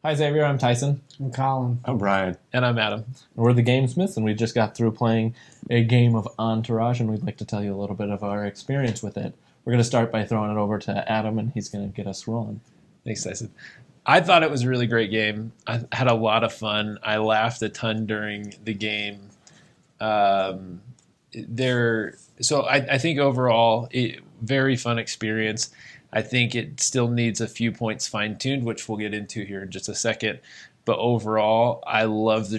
Hi Xavier, I'm Tyson. I'm Colin. I'm Brian. And I'm Adam. We're the Gamesmiths, and we just got through playing a game of Entourage, and we'd like to tell you a little bit of our experience with it. We're going to start by throwing it over to Adam, and he's going to get us rolling. Thanks, Tyson. I thought it was a really great game. I had a lot of fun. I laughed a ton during the game. I think overall, very fun experience. I think it still needs a few points fine-tuned, which we'll get into here in just a second. But overall, I love the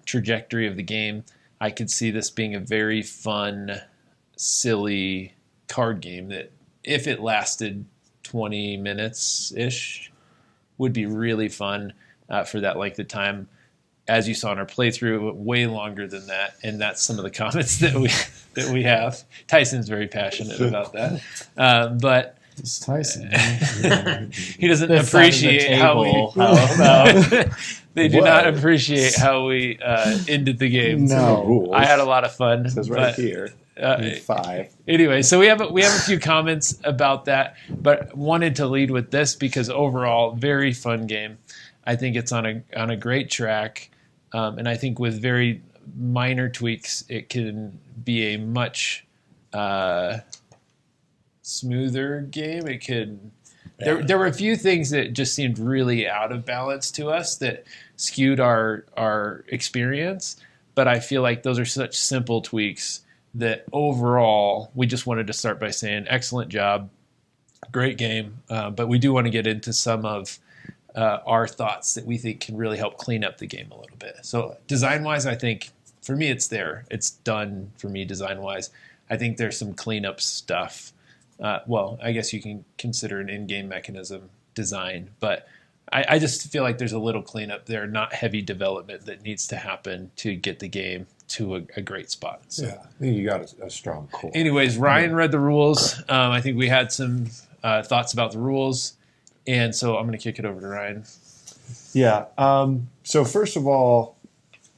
trajectory of the game. I could see this being a very fun, silly card game that, if it lasted 20 minutes-ish, would be really fun for that length of time. As you saw in our playthrough, way longer than that, and that's some of the comments that we have. Tyson's very passionate about that, but It's Tyson. he doesn't appreciate how they do not appreciate how we ended the game. No. Rules. I had a lot of fun. It says right here. 5. Anyway, so we have a few comments about that, but wanted to lead with this because overall, very fun game. I think it's on a great track, and I think with very minor tweaks, it can be a much smoother game. It could. There were a few things that just seemed really out of balance to us that skewed our experience, but I feel like those are such simple tweaks that overall we just wanted to start by saying excellent job, great game, but we do want to get into some of our thoughts that we think can really help clean up the game a little bit. So design-wise, I think for me it's there. It's done for me design-wise. I think there's some cleanup stuff. Well, I guess you can consider an in-game mechanism design, but I just feel like there's a little cleanup there, not heavy development that needs to happen to get the game to a great spot. So. Yeah, I think you got a strong core. Anyways, Ryan read the rules. I think we had some thoughts about the rules, and so I'm going to kick it over to Ryan. Yeah. So first of all,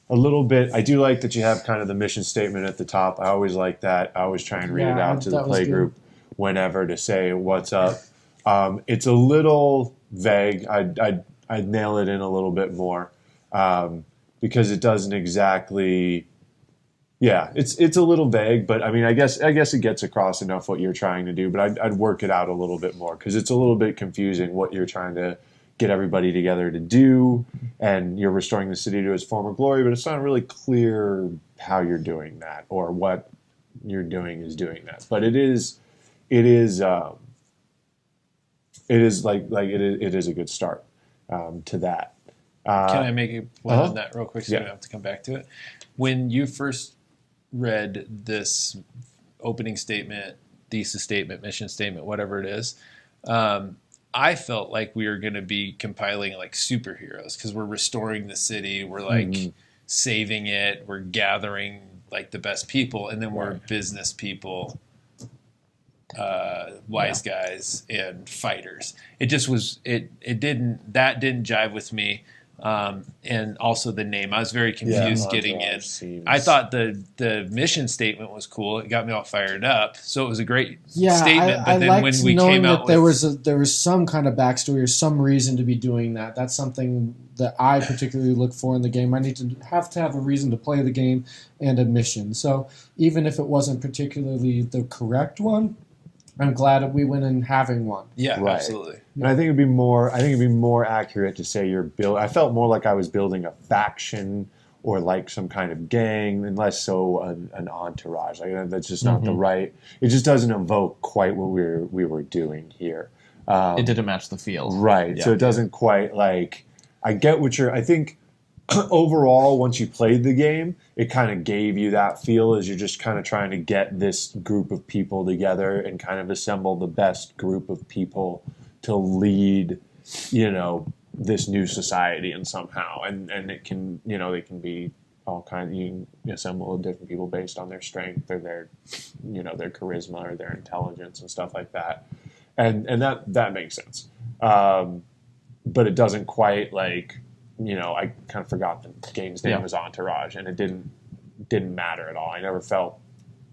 a little bit, I do like that you have kind of the mission statement at the top. I always like that. I always try and read it out to the play group whenever to say what's up. It's a little vague. I'd nail it in a little bit more because it doesn't exactly. Yeah, it's a little vague, but I mean, I guess it gets across enough what you're trying to do. But I'd work it out a little bit more because it's a little bit confusing what you're trying to get everybody together to do, and you're restoring the city to its former glory, but it's not really clear how you're doing that or what you're doing is doing that. But it is like it is a good start to that. Can I make a point on that real quick so you don't have to come back to it? When you first read this opening statement, thesis statement, mission statement, whatever it is, I felt like we were going to be compiling like superheroes because we're restoring the city, we're like saving it, we're gathering like the best people, and then we're business people, wise guys, and fighters. It just was that didn't jive with me. And also the name. I was very confused getting in. I thought the mission statement was cool. It got me all fired up. So it was a great statement. But then when we came out there was some kind of backstory or some reason to be doing that. That's something that I particularly look for in the game. I need to have a reason to play the game and a mission. So even if it wasn't particularly the correct one, I'm glad that we went in having one. Yeah, right. Absolutely. And I think it'd be more accurate to say you're building. I felt more like I was building a faction or like some kind of gang, and less so an entourage. Like that's just not the right. It just doesn't evoke quite what we were doing here. It didn't match the feel, right? Yeah. So it doesn't quite like. I get what you're. I think overall, once you played the game, it kind of gave you that feel as you're just kind of trying to get this group of people together and kind of assemble the best group of people to lead, this new society and somehow. And it can, they can be all kinds. You can assemble different people based on their strength or their charisma or their intelligence and stuff like that. And that makes sense. But it doesn't quite like, I kind of forgot the game's name was Entourage, and it didn't matter at all. I never felt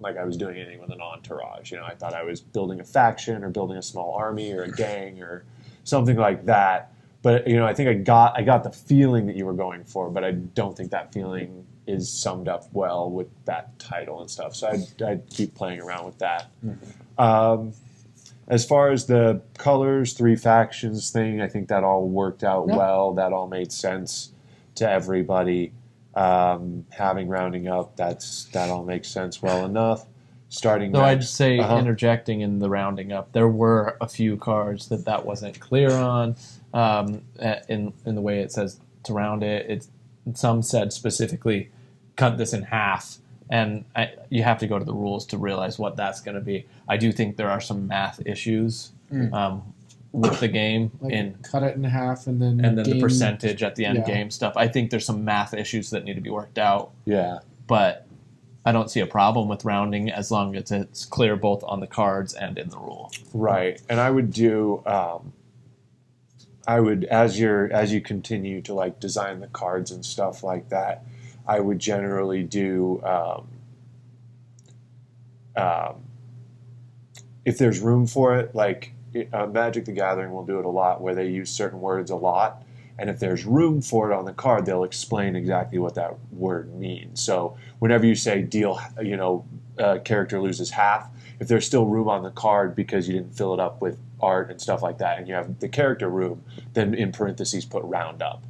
like I was doing anything with an entourage. I thought I was building a faction or building a small army or a gang or something like that. But I think I got the feeling that you were going for, but I don't think that feeling is summed up well with that title and stuff. So I'd keep playing around with that. As far as the colors, 3 factions thing, I think that all worked out well. That all made sense to everybody. Having rounding up, that all makes sense well enough. Starting though, I'd say interjecting in the rounding up, there were a few cards that wasn't clear on in the way it says to round it. Some said specifically cut this in half, and you have to go to the rules to realize what that's going to be. I do think there are some math issues with the game, like cut it in half and then the percentage at the end game stuff. I think there's some math issues that need to be worked out. Yeah, but I don't see a problem with rounding as long as it's clear both on the cards and in the rule. Right, and I would do. I would, as you continue to like design the cards and stuff like that, I would generally do. If there's room for it, like Magic the Gathering will do it a lot, where they use certain words a lot, and if there's room for it on the card, they'll explain exactly what that word means. So whenever you say deal, character loses half, if there's still room on the card because you didn't fill it up with art and stuff like that, and you have the character room, then in parentheses put round up.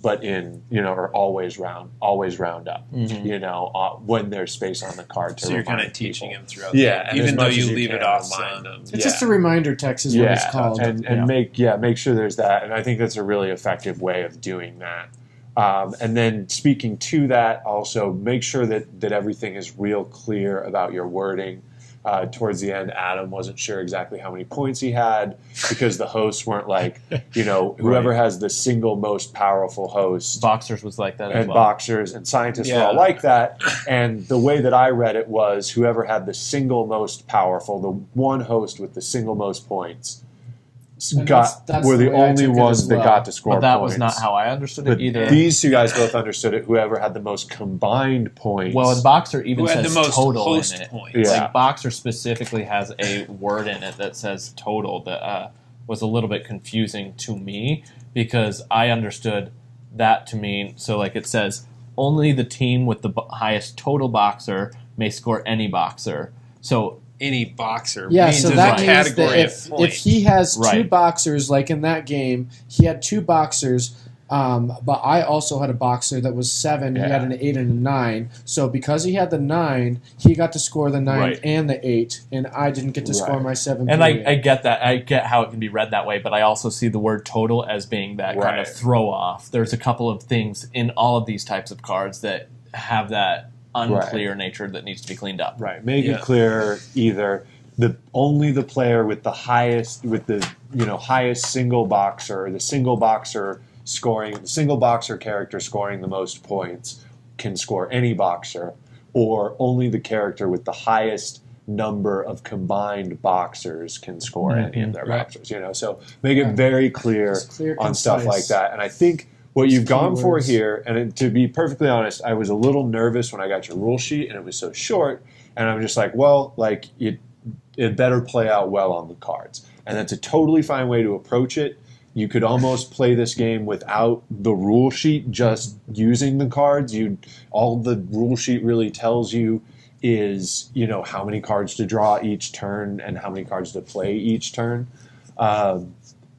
But in, or always round up, when there's space on the card to so you're kind of teaching him throughout the game, even though you leave it off some. It's just a reminder text is what it's called. And make sure there's that. And I think that's a really effective way of doing that. And then speaking to that, also make sure that everything is real clear about your wording. Towards the end, Adam wasn't sure exactly how many points he had because the hosts weren't like, whoever has the single most powerful host. Boxers was like that as and well. Boxers and scientists were all like that. And the way that I read it was whoever had the single most powerful, the one host with the single most points, were the only ones that got to score But that points. was not how I understood it either. These two guys both understood it. Whoever had the most combined points. Well, and Boxer even says the most total host in it. points. Yeah. Like Boxer specifically has a word in it that says total that was a little bit confusing to me because I understood that to mean, so like it says, only the team with the highest total Boxer may score any Boxer. So any Boxer means so that means category that if he has 2 Boxers, like in that game, he had 2 Boxers, but I also had a Boxer that was 7. Yeah. He had an 8 and a 9. So because he had the 9, he got to score the 9 and the 8, and I didn't get to score my 7. And I get that. I get how it can be read that way, but I also see the word total as being that kind of throw-off. There's a couple of things in all of these types of cards that have that unclear nature that needs to be cleaned up. Right. Make it clear either only the player with the highest highest single Boxer, or the single Boxer character scoring the most points can score any Boxer, or only the character with the highest number of combined Boxers can score any of their Boxers. So make it very clear on stuff like that. And I think what you've gone for here, and to be perfectly honest, I was a little nervous when I got your rule sheet and it was so short, and I'm just like, it better play out well on the cards. And that's a totally fine way to approach it. You could almost play this game without the rule sheet, just using the cards. All the rule sheet really tells you is, how many cards to draw each turn and how many cards to play each turn.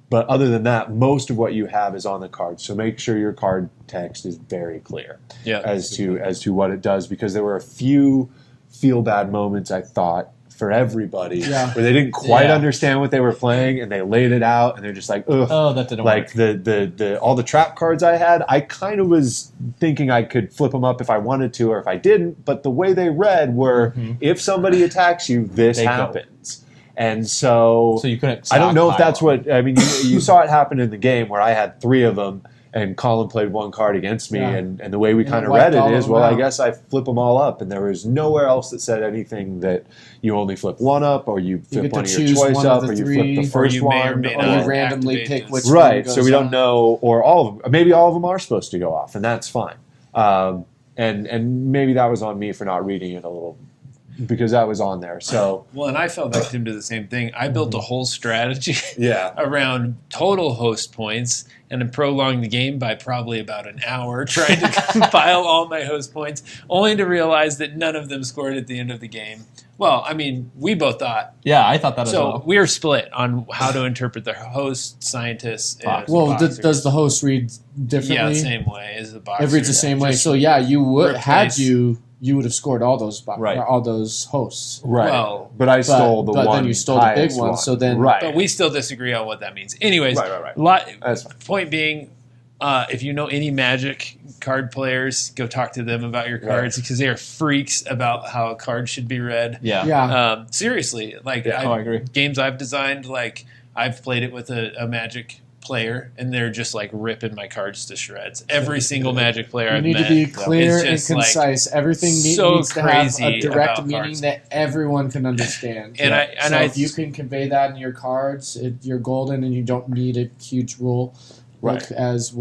But other than that, most of what you have is on the card. So make sure your card text is very clear as to what it does, because there were a few feel bad moments, I thought, for everybody where they didn't quite understand what they were playing, and they laid it out, and they're just like, ugh. Oh, that didn't work. The all the trap cards I had, I kind of was thinking I could flip them up if I wanted to or if I didn't, but the way they read were, if somebody attacks you, this happens. And so you couldn't. I don't know if that's what I mean. You saw it happen in the game where I had 3 of them, and Colin played 1 card against me, and the way we kind of read it is, I guess I flip them all up, and there was nowhere else that said anything that you only flip 1 up, or you flip one of your choice up, or you flip the first one, or you randomly pick which one right. goes So we don't on. know, or all of them. Maybe all of them are supposed to go off, and that's fine. And maybe that was on me for not reading it a little because that was on there. So well, and I fell victim to the same thing. I built a whole strategy yeah, around total host points and then prolonged the game by probably about an hour trying to compile all my host points, only to realize that none of them scored at the end of the game. Well, I mean, we both thought. Yeah, I thought that as well. So we are split on how to interpret the host, scientists, and Well, boxers. does the host read differently? Yeah, same way as the boxer. It reads the same way. So yeah, you would replace- you would have scored all those Right. all those hosts. right. Well, but I stole the but one. then you stole the big highest one, so then- right. But we still disagree on what that means. Anyways, Right. That's fine. Point being, if you know any Magic card players, go talk to them about your cards because they are freaks about how a card should be read. Yeah. Yeah. Seriously, like I agree. Games I've designed, like I've played it with a Magic player, and they're just like ripping my cards to shreds. Every single Magic player You I've need met to be clear is and just, like, concise. Everything so needs to have a crazy direct about meaning cards. that everyone can understand. And So if you can convey that in your cards, you're golden, and you don't need a huge rule, Right. like as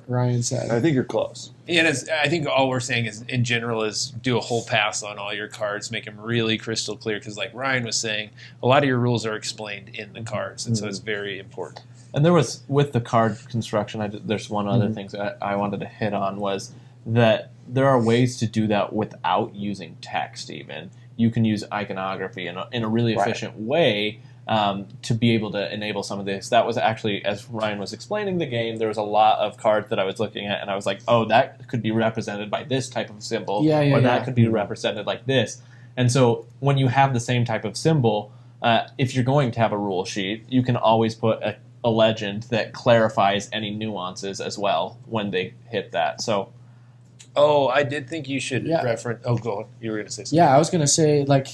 Ryan said. I think you're close. And I think all we're saying is, in general, is do a whole pass on all your cards, make them really crystal clear. Because, like Ryan was saying, a lot of your rules are explained in the cards, and so it's very important. And there was, with the card construction, there's one other thing that I wanted to hit on was that there are ways to do that without using text even. You can use iconography in a really efficient way to be able to enable some of this. That was actually, as Ryan was explaining the game, there was a lot of cards that I was looking at, and I was like, oh, that could be represented by this type of symbol, or that could be represented like this. And so when you have the same type of symbol, if you're going to have a rule sheet, you can always put a legend that clarifies any nuances as well when they hit that. So, I did think you should reference. Oh, go on. You were going to say something. Yeah, I was going to say, like,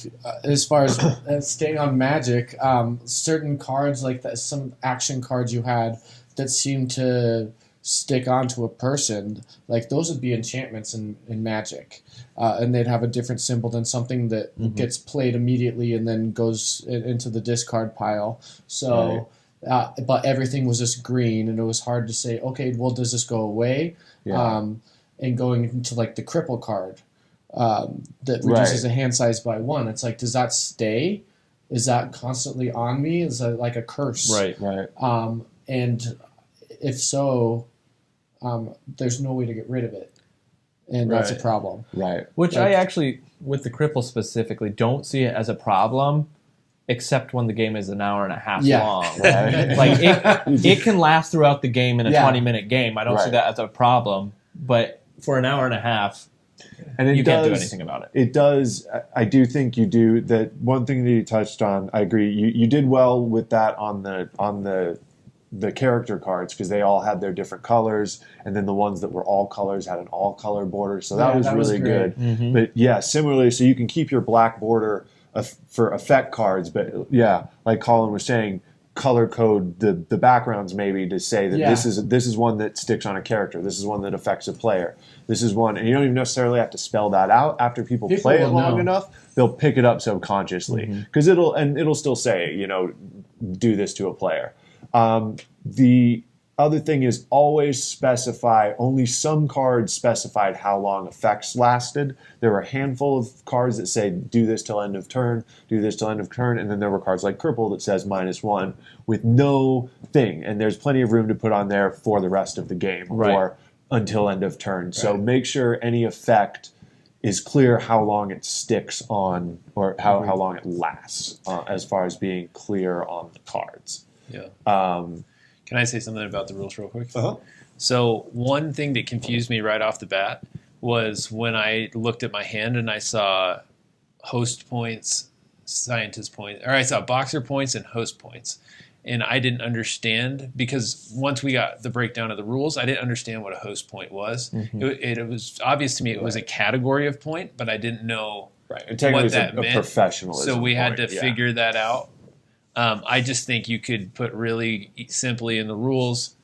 as far as staying on Magic, certain cards, like some action cards you had that seemed to stick onto a person, like those would be enchantments in Magic. And they'd have a different symbol than something that gets played immediately and then goes into the discard pile. So, but everything was just green, and it was hard to say, okay, well, does this go away? Yeah. And going into like the cripple card that reduces the hand size by 1. It's like, does that stay? Is that constantly on me? Is that like a curse? right. And if so, there's no way to get rid of it. And that's a problem. Right. Which I actually, with the cripple specifically, don't see it as a problem, except when the game is an hour and a half long. Right? Like it can last throughout the game in a 20-minute game. I don't see that as a problem. But for an hour and a half, and you can't do anything about it. It does. I do think you do. That one thing that you touched on, I agree. You did well with that on the character cards, because they all had their different colors, and then the ones that were all colors had an all color border. So that was really good. Mm-hmm. But yeah, similarly, so you can keep your black border for effect cards, but yeah, like Colin was saying, color code the backgrounds maybe to say that this is one that sticks on a character, this is one that affects a player, this is one, and you don't even necessarily have to spell that out. After people play it long enough, they'll pick it up subconsciously, because it'll still say, do this to a player. The other thing is always specify, only some cards specified how long effects lasted. There were a handful of cards that say do this till end of turn, do this till end of turn, and then there were cards like Cripple that says -1 with no thing, and there's plenty of room to put on there for the rest of the game or until end of turn. So make sure any effect is clear how long it sticks on, or how long it lasts, as far as being clear on the cards. Yeah. Can I say something about the rules real quick? Uh-huh. So one thing that confused me right off the bat was when I looked at my hand and I saw host points, scientist points, or I saw boxer points and host points. And I didn't understand, because once we got the breakdown of the rules, I didn't understand what a host point was. It was obvious to me it was a category of point, but I didn't know And what that meant. Professionalism So we had to point, figure that out. I just think you could put really simply in the rules,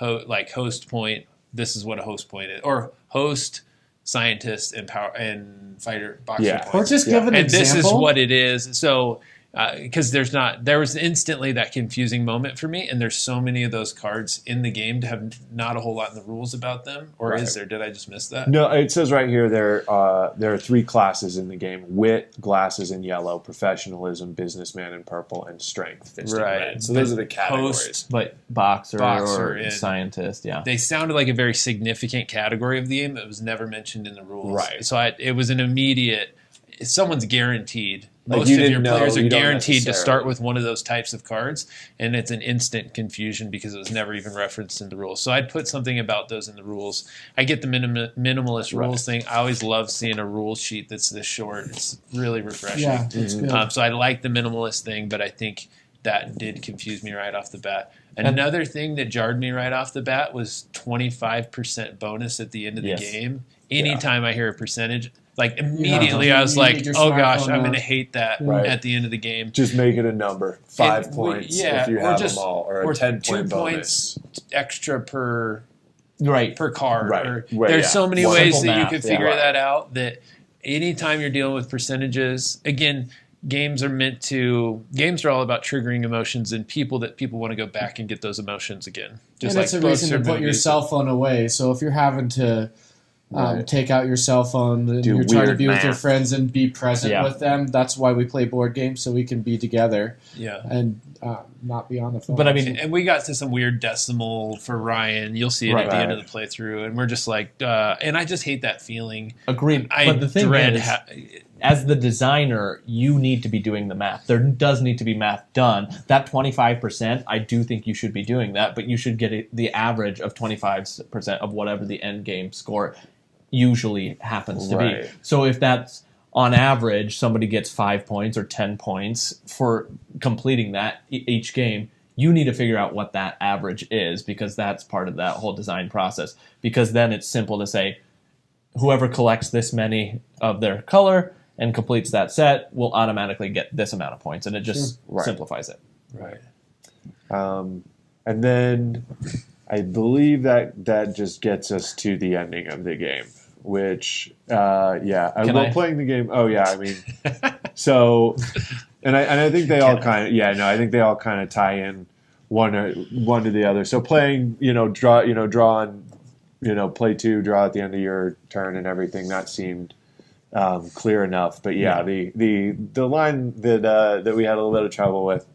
like host point, this is what a host point is, or host, scientist, and power and fighter boxer Or points. just give an And example. this is what it is. So because there was instantly that confusing moment for me, and there's so many of those cards in the game to have not a whole lot in the rules about them, or is there? Did I just miss that? No, it says right here there are 3 classes in the game: wit, glasses in yellow, professionalism, businessman in purple, and strength, fist in red. So those are the categories. But boxer or scientist, yeah. They sounded like a very significant category of the game that was never mentioned in the rules. Right. So it was an immediate. Someone's guaranteed. Like Most of your players are you don't guaranteed to start with one of those types of cards, and it's an instant confusion because it was never even referenced in the rules. So I'd put something about those in the rules. I get the minimalist rules thing. I always love seeing a rule sheet that's this short. It's really refreshing. Yeah, it's good. So I like the minimalist thing, but I think that did confuse me right off the bat. Another thing that jarred me right off the bat was 25% bonus at the end of the game. Anytime I hear a percentage, like immediately I was like, oh gosh, I'm going to hate that at the end of the game. Just make it a number. 5 points if you have them all, or a 10-point 2 bonus. points extra per card. Right. There's so many ways Simple that you math, can figure that out, that anytime you're dealing with percentages, again, games are all about triggering emotions in people that people want to go back and get those emotions again. Just and it's a reason to put your cell phone away. So if you're having to take out your cell phone and you're trying to be with your friends and be present with them, that's why we play board games, so we can be together and not be on the phone. But I mean, and we got to some weird decimal for Ryan. You'll see it at the end of the playthrough, and we're just like, and I just hate that feeling. Agreed. But the thing is, as the designer, you need to be doing the math. There does need to be math done. That 25%, I do think you should be doing that, but you should get the average of 25% of whatever the end game score usually happens to be. So if that's on average, somebody gets 5 points or 10 points for completing that each game, you need to figure out what that average is, because that's part of that whole design process. Because then it's simple to say, whoever collects this many of their color and completes that set will automatically get this amount of points, and it just simplifies it. Right. And then I believe that just gets us to the ending of the game, which, I love playing the game. Oh, yeah, I mean, so, and I think they all kind of, I think they all kind of tie in one to the other. So playing, draw on, play 2, draw at the end of your turn and everything, that seemed clear enough. But the line that we had a little bit of trouble with,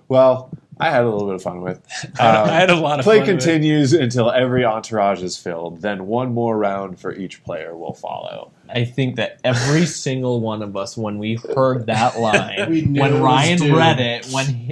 well, I had a little bit of fun with. I had a lot of play fun. Play continues until every entourage is filled. Then one more round for each player will follow. I think that every single one of us, when we heard that line, when Ryan read it,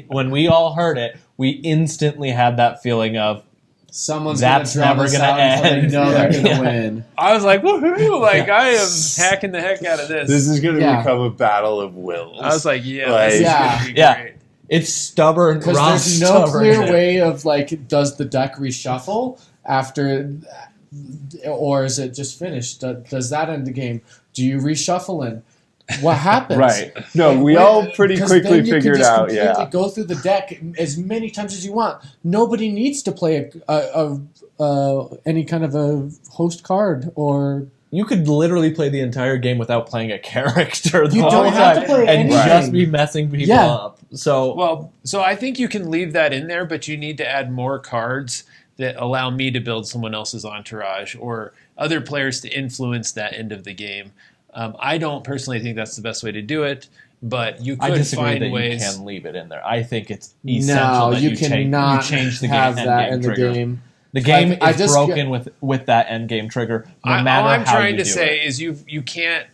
when we all heard it, we instantly had that feeling of, someone's that's never going to end. They know they're going to win. I was like, woohoo! Like, I am hacking the heck out of this. This is going to become a battle of wills. I was like, this is going to be great. It's stubborn. Because there's no clear way of, like, does the deck reshuffle after, or is it just finished? Does that end the game? Do you reshuffle in? What happens? Right. No, we all pretty quickly figured out. Yeah. Go through the deck as many times as you want. Nobody needs to play any kind of a host card, or you could literally play the entire game without playing a character. You don't have to play and anything. Just be messing people up. So I think you can leave that in there, but you need to add more cards that allow me to build someone else's entourage or other players to influence that end of the game. I don't personally think that's the best way to do it, but you could find ways. You can leave it in there. I think it's essential that you change the have game that in the trigger. game. The game is broken with that end game trigger. No matter all I'm how trying you to do say it. is you can't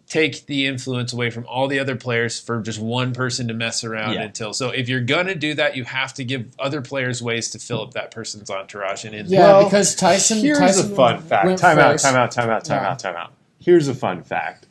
take the influence away from all the other players for just one person to mess around until. So if you're gonna do that, you have to give other players ways to fill up that person's entourage and influence. Yeah, because Tyson. Here's Tyson a fun fact. Time out. Here's a fun fact.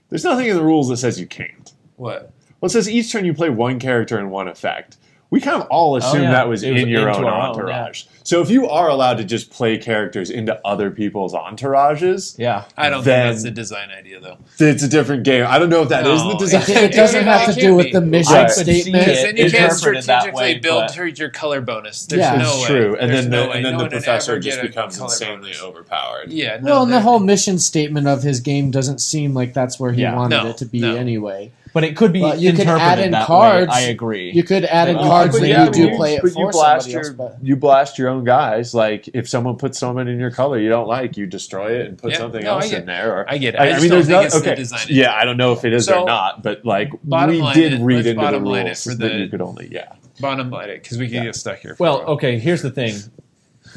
There's nothing in the rules that says you can't. What? Well, it says each turn you play one character and one effect. We kind of all assumed that was in your own entourage. So if you are allowed to just play characters into other people's entourages, I don't think that's the design idea, though. It's a different game. I don't know if that is the design. It doesn't have to do with the mission statement. Then you can't strategically build your color bonus. There's no way. True. And then no the professor just becomes insanely overpowered. Yeah. Well, and the whole mission statement of his game doesn't seem like that's where he wanted it to be anyway. But it could be you could interpreted add in that cards. way. I agree. You could add in cards when you do play it but for somebody else. But you blast your own guys. Like if someone puts someone in your color you don't like, you destroy it and put something else in there. Or, I get it. I mean, there's not okay. Yeah, I don't know if it is or not, but like we did read into the rules that you could only bottom line it because we can get stuck here. Well, okay. Here's the thing.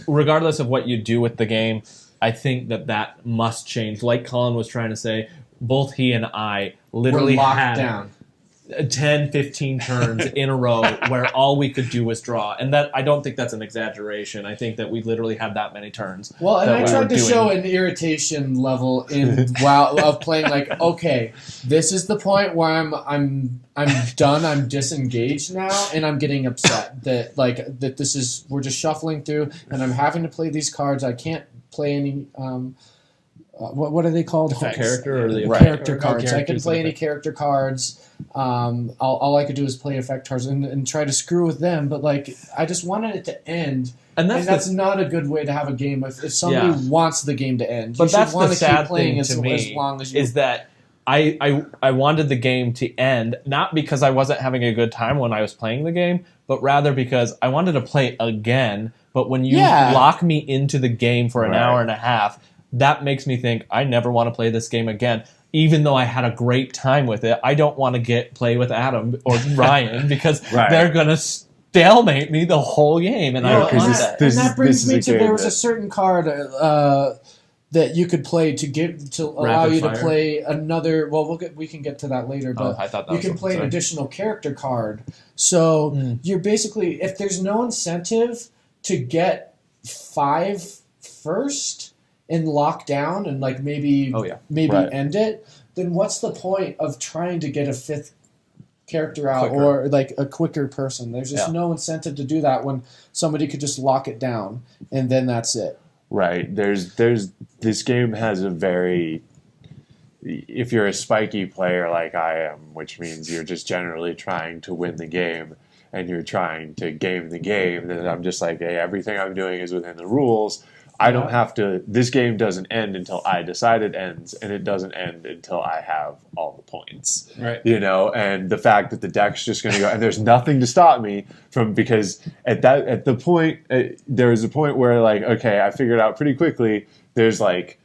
Regardless of what you do with the game, I think that must change. Like Colin was trying to say, both he and I literally had down 10, 15 turns in a row where all we could do was draw. And that I don't think that's an exaggeration. I think that we literally had that many turns. Well, and I tried to show an irritation level of playing like, okay, this is the point where I'm done, I'm disengaged now, and I'm getting upset that this is we're just shuffling through and I'm having to play these cards. I can't play any what are they called? The character or the character cards. I can play any character cards. All I could do is play effect cards and try to screw with them. But like, I just wanted it to end, and that's not a good way to have a game. If somebody wants the game to end, but that's want the to sad keep playing thing to me as long as you. Is that I wanted the game to end, not because I wasn't having a good time when I was playing the game, but rather because I wanted to play again. But when you lock me into the game for an hour and a half, that makes me think I never want to play this game again. Even though I had a great time with it, I don't want to play with Adam or Ryan because they're going to stalemate me the whole game. And I don't want that. And that brings me to there was a certain card that you could play to allow you to play another. Well, we can get to that later, but I thought that you can play an additional character card. So you're basically, if there's no incentive to get 5 first and lock down and like maybe end it, then what's the point of trying to get a 5th character out or like a quicker person? There's just no incentive to do that when somebody could just lock it down and then that's it. Right. There's this game has a very, if you're a spiky player like I am, which means you're just generally trying to win the game and you're trying to game the game, then I'm just like, hey, everything I'm doing is within the rules. I don't have to. This game doesn't end until I decide it ends, and it doesn't end until I have all the points. Right. You know, and the fact that the deck's just going to go, and there's nothing to stop me from, because at the point there was a point where like, okay, I figured out pretty quickly. There's like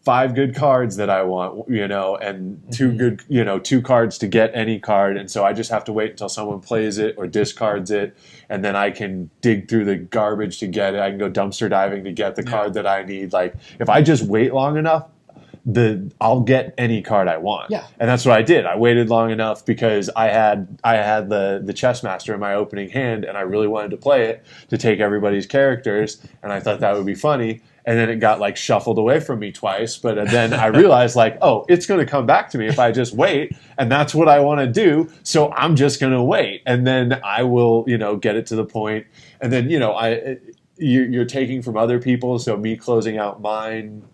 5 good cards that I want, you know, and 2 cards to get any card, and so I just have to wait until someone plays it or discards it. And then I can dig through the garbage to get it. I can go dumpster diving to get the card that I need. Like, if I just wait long enough, I'll get any card I want. Yeah. And that's what I did. I waited long enough because I had the chess master in my opening hand, and I really wanted to play it to take everybody's characters, and I thought that would be funny. And then it got like shuffled away from me twice. But then I realized like, oh, it's going to come back to me if I just wait. And that's what I want to do. So I'm just going to wait. And then I will, you know, get it to the point. And then, you know, you're taking from other people. So me closing out mine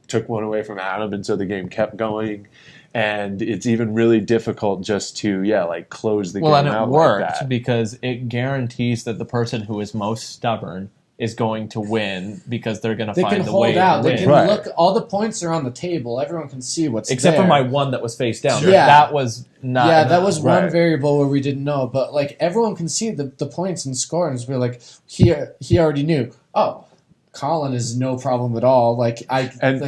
took one away from Adam. And so the game kept going. And it's even really difficult just to, like close the game out. Well, and it worked like that. because it guarantees that the person who is most stubborn is going to win because they're going to find the way to win. They can look. All the points are on the table. Everyone can see what's except there. for my one that was face down. Sure. Yeah. That was not. Yeah, that was one variable where we didn't know. But like everyone can see the points and scores. We're like, he already knew. Oh, Colin is no problem at all. Like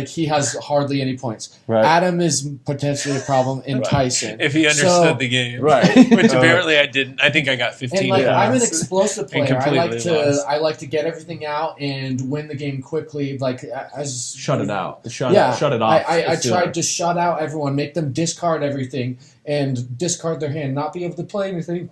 he has hardly any points. Right. Adam is potentially a problem in Tyson. If he understood the game. Right. Which apparently I didn't. I think I got 15. And like I'm an explosive player. I lost. like to get everything out and win the game quickly. Like shut it out. Shut it off. I tried to shut out everyone, make them discard everything and discard their hand, not be able to play anything.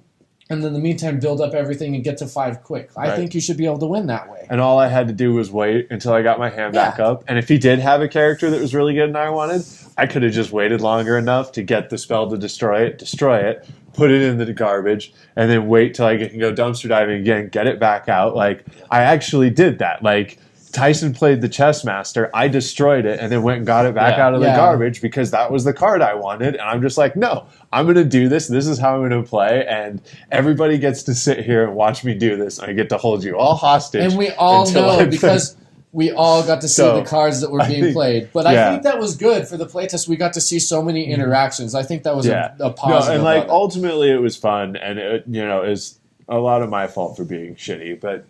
And in the meantime, build up everything and get to 5 quick. I think you should be able to win that way. And all I had to do was wait until I got my hand back up. And if he did have a character that was really good and I wanted, I could have just waited longer enough to get the spell to destroy it, put it in the garbage, and then wait till I can go dumpster diving again, get it back out. Like, I actually did that. Like, Tyson played the chess master. I destroyed it and then went and got it back out of the garbage because that was the card I wanted. And I'm just like, no, I'm going to do this. This is how I'm going to play. And everybody gets to sit here and watch me do this. And I get to hold you all hostage. And we all know because we all got to see the cards that were being played. But I think that was good for the playtest. We got to see so many interactions. I think that was a positive. No, and like ultimately it was fun, and it, you know, is a lot of my fault for being shitty, but.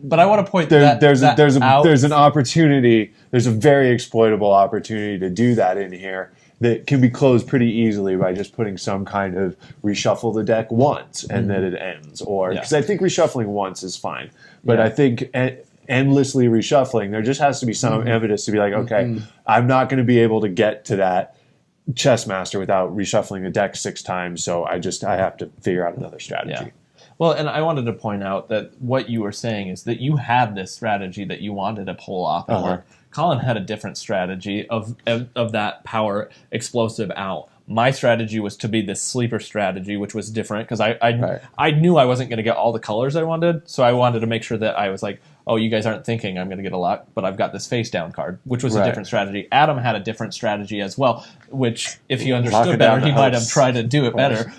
But I want to point there's an opportunity. There's a very exploitable opportunity to do that in here that can be closed pretty easily by just putting some kind of reshuffle the deck once and then it ends. Or because I think reshuffling once is fine, but I think endlessly reshuffling, there just has to be some evidence to be like, okay, I'm not going to be able to get to that chess master without reshuffling the deck 6 times. So I have to figure out another strategy. Yeah. Well, and I wanted to point out that what you were saying is that you had this strategy that you wanted to pull off and work. Colin had a different strategy of that power explosive out. My strategy was to be this sleeper strategy, which was different because I knew I wasn't going to get all the colors I wanted, so I wanted to make sure that I was like, oh, you guys aren't thinking I'm going to get a lot, but I've got this face down card, which was a different strategy. Adam had a different strategy as well, which if he understood better, he might have tried to do it better.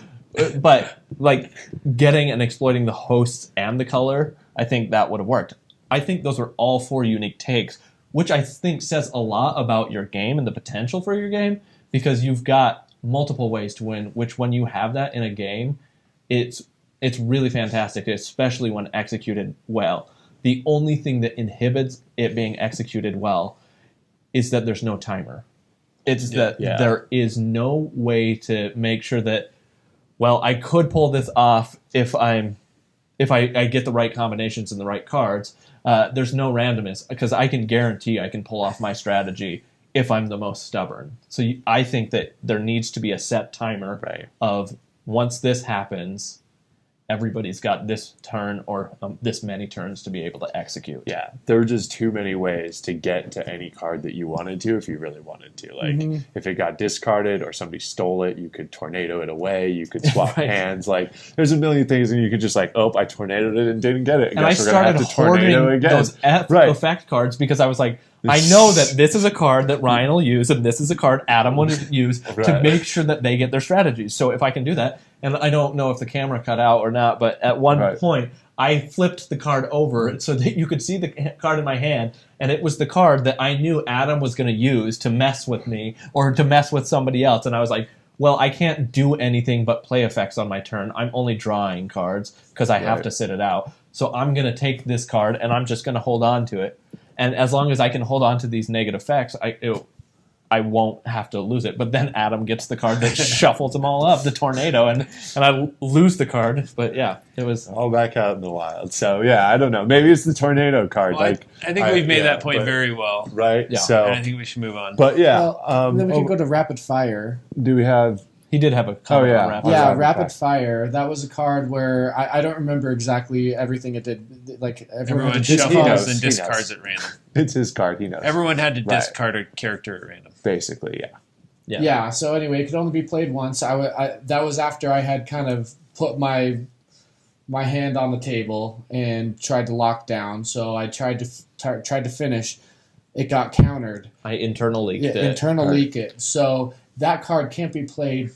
But like getting and exploiting the hosts and the color, I think that would have worked. I think those are all 4 unique takes, which I think says a lot about your game and the potential for your game, because you've got multiple ways to win, which when you have that in a game, it's really fantastic, especially when executed well. The only thing that inhibits it being executed well is that there's no timer. It's that there is no way to make sure that, well, I could pull this off if I get the right combinations and the right cards. There's no randomness because I can guarantee I can pull off my strategy if I'm the most stubborn. So I think that there needs to be a set timer of once this happens, everybody's got this turn or this many turns to be able to execute. Yeah, there were just too many ways to get to any card that you wanted to if you really wanted to. Like, if it got discarded or somebody stole it, you could tornado it away. You could swap hands. Like, there's a million things, and you could just like, oh, I tornadoed it and didn't get it. And I started hoarding those effect cards because I was like, I know that this is a card that Ryan will use, and this is a card Adam will use to make sure that they get their strategies. So if I can do that, and I don't know if the camera cut out or not, but at one point I flipped the card over so that you could see the card in my hand, and it was the card that I knew Adam was going to use to mess with me or to mess with somebody else. And I was like, well, I can't do anything but play effects on my turn. I'm only drawing cards because I have to sit it out. So I'm going to take this card, and I'm just going to hold on to it. And as long as I can hold on to these negative effects, I won't have to lose it. But then Adam gets the card that shuffles them all up, the tornado, and I lose the card. But yeah, it was all back out in the wild. So yeah, I don't know. Maybe it's the tornado card. Well, I think we've made that point very well. Right. Yeah. So and I think we should move on. But yeah, well, then we can go to rapid fire. Do we have? He did have a comment on rapid fire. Yeah, rapid fire. That was a card where I don't remember exactly everything it did. Like everyone shuffles and discards at random. It's his card. He knows. Everyone had to discard a character at random. Basically, yeah. So anyway, it could only be played once. That was after I had kind of put my hand on the table and tried to lock down. So I tried to finish. It got countered. I internal leaked it. Internal leak it. So that card can't be played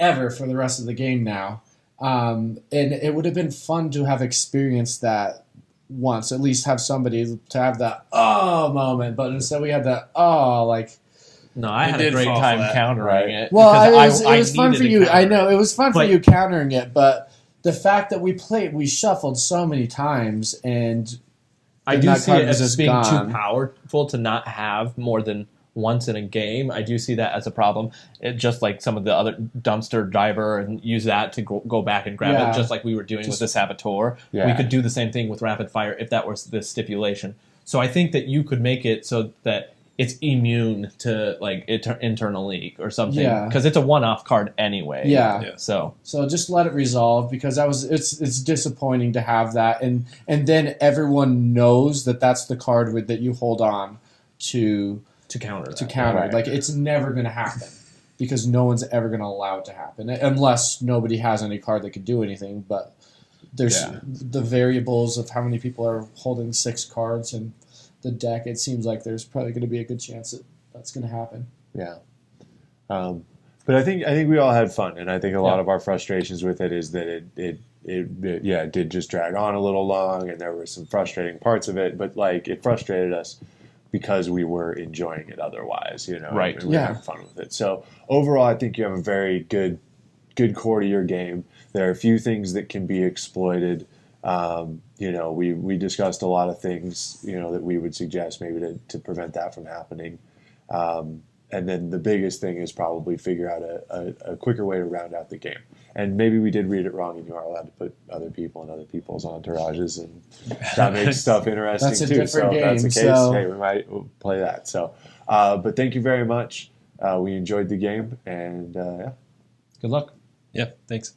ever for the rest of the game now. And it would have been fun to have experienced that once, at least have somebody to have that moment. But instead we had that no, I had a great time countering it. Well, it was fun for you. I know it was fun for you countering it, but the fact that we shuffled so many times, and I do see it as being too powerful to not have more than once in a game. I do see that as a problem. Just like some of the other dumpster diver and use that to go back and grab it, just like we were doing with the Saboteur. Yeah. We could do the same thing with rapid fire if that was the stipulation. So I think that you could make it so that it's immune to like internal leak or something, because it's a one-off card anyway. Yeah. So just let it resolve, because it's disappointing to have that, and then everyone knows that that's the card that you hold on to counter. Right. Like, it's never going to happen because no one's ever going to allow it to happen unless nobody has any card that could do anything. But there's the variables of how many people are holding 6 cards in the deck. It seems like there's probably going to be a good chance that that's going to happen. Yeah. But I think we all had fun, and I think a lot of our frustrations with it is that it did just drag on a little long, and there were some frustrating parts of it. But like, it frustrated us because we were enjoying it otherwise, Right. and we were having fun with it. So overall, I think you have a very good core to your game. There are a few things that can be exploited. We discussed a lot of things, that we would suggest maybe to prevent that from happening. And then the biggest thing is probably figure out a quicker way to round out the game. And maybe we did read it wrong, and you are allowed to put other people in other people's entourages, and that makes stuff interesting that's a too. Different so game, if that's the case, so. hey, we might play that. So, but thank you very much. We enjoyed the game, and yeah. Good luck. Yeah, thanks.